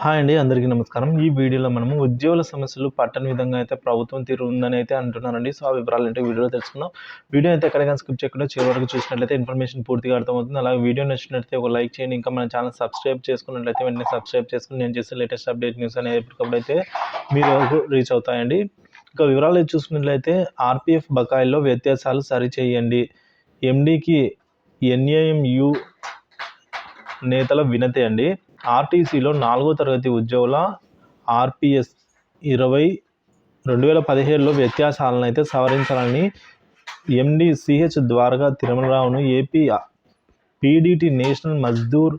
Hi అండి. అందరికీ నమస్కారం. ఈ వీడియోలో మనము ఉద్యోగుల సమస్యలు పట్టని విధంగా అయితే ప్రభుత్వం తీరు ఉందని అయితే అంటున్నారండి. సో, ఆ వివరాలేంటో వీడియోలో తెలుసుకుందాం. వీడియో అయితే ఎక్కడ గాని స్కిప్ చేయకుండా చివరి వరకు చూసినట్లయితే ఇన్ఫర్మేషన్ పూర్తిగా అర్థమవుతుంది. అలాగే వీడియో నచ్చినట్లయితే ఒక లైక్ చేయండి. ఇంకా మన ఛానల్ సబ్స్క్రైబ్ చేసుకున్నట్లయితే వెంటనే సబ్స్క్రైబ్ చేసుకొని నేను చేసే లేటెస్ట్ అప్డేట్ న్యూస్ అనేవి ఎప్పటికప్పుడైతే మీ వరకు రీచ్ అవుతాయండి. ఇక వివరాలు చూసుకున్నట్లయితే ఆర్‌పీఎఫ్ బకాయిల్లో వ్యత్యాసాలు సరిచేయండి. ఎండీకి ఎన్‌ఏఎంయూ నేతల వినతి అండి. ఆర్టీసీలో 4వ తరగతి ఉద్యోగుల ఆర్‌పీఎస్ 2017లో వ్యత్యాసాలను అయితే సవరించాలని ఎండీ సీహెచ్ ద్వారకా తిరుమలరావును AP PDT national Mazdoor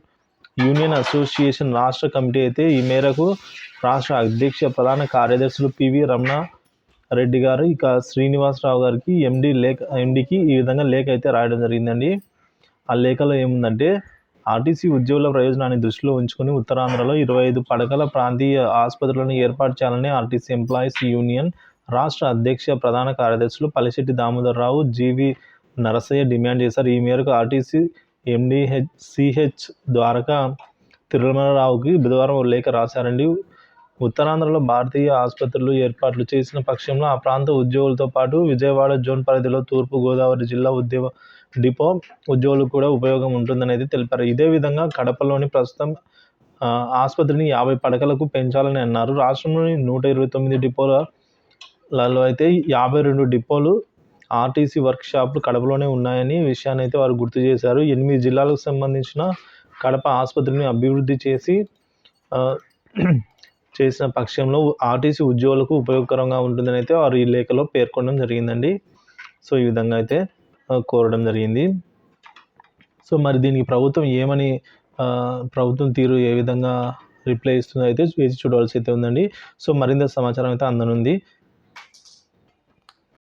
union association రాష్ట్ర కమిటీ అయితే ఈ మేరకు రాష్ట్ర అధ్యక్ష ప్రధాన కార్యదర్శులు పివి రమణ రెడ్డి గారు ఇక శ్రీనివాసరావు గారికి ఎండీకి ఈ విధంగా లేఖ అయితే రాయడం జరిగిందండి. ఆ లేఖలో ఏముందంటే ఆర్టీసీ ఉద్యోగుల ప్రయోజనాన్ని దృష్టిలో ఉంచుకుని ఉత్తరాంధ్రలో 25 పడకల ప్రాంతీయ ఆసుపత్రులను ఏర్పాటు చేయాలని ఆర్టీసీ ఎంప్లాయీస్ యూనియన్ రాష్ట్ర అధ్యక్ష ప్రధాన కార్యదర్శులు పల్లిశెట్టి దామోదరరావు, జీవి నరసయ్య డిమాండ్ చేశారు. ఈ మేరకు ఆర్టీసీ ఎండీ సిహెచ్ ద్వారకా తిరుమలరావుకి బుధవారం ఓ లేఖ రాశారండి. ఉత్తరాంధ్రలో భారతీయ ఆసుపత్రులు ఏర్పాట్లు చేసిన పక్షంలో ఆ ప్రాంత ఉద్యోగులతో పాటు విజయవాడ జోన్ పరిధిలో తూర్పు గోదావరి జిల్లా డిపో ఉద్యోగులకు కూడా ఉపయోగం ఉంటుందని అయితే తెలిపారు. ఇదే విధంగా కడపలోని ప్రస్తుతం ఆసుపత్రిని 50 పడకలకు పెంచాలని అన్నారు. రాష్ట్రంలోని 129 డిపోలలో అయితే 52 డిపోలు ఆర్టీసీ వర్క్ షాపులు కడపలోనే ఉన్నాయని విషయాన్ని అయితే వారు గుర్తు చేశారు. 8 జిల్లాలకు సంబంధించిన కడప ఆసుపత్రిని అభివృద్ధి చేసిన పక్షంలో ఆర్టీసీ ఉద్యోగులకు ఉపయోగకరంగా ఉంటుందని అయితే వారు ఈ లేఖలో పేర్కొనడం జరిగిందండి. సో, ఈ విధంగా అయితే కోరడం జరిగింది. సో, మరి దీనికి ప్రభుత్వం తీరు ఏ విధంగా రిప్లై ఇస్తుందో అయితే వేచి చూడవలసి అయితే ఉందండి. సో, మరింత సమాచారం అయితే అందనుంది.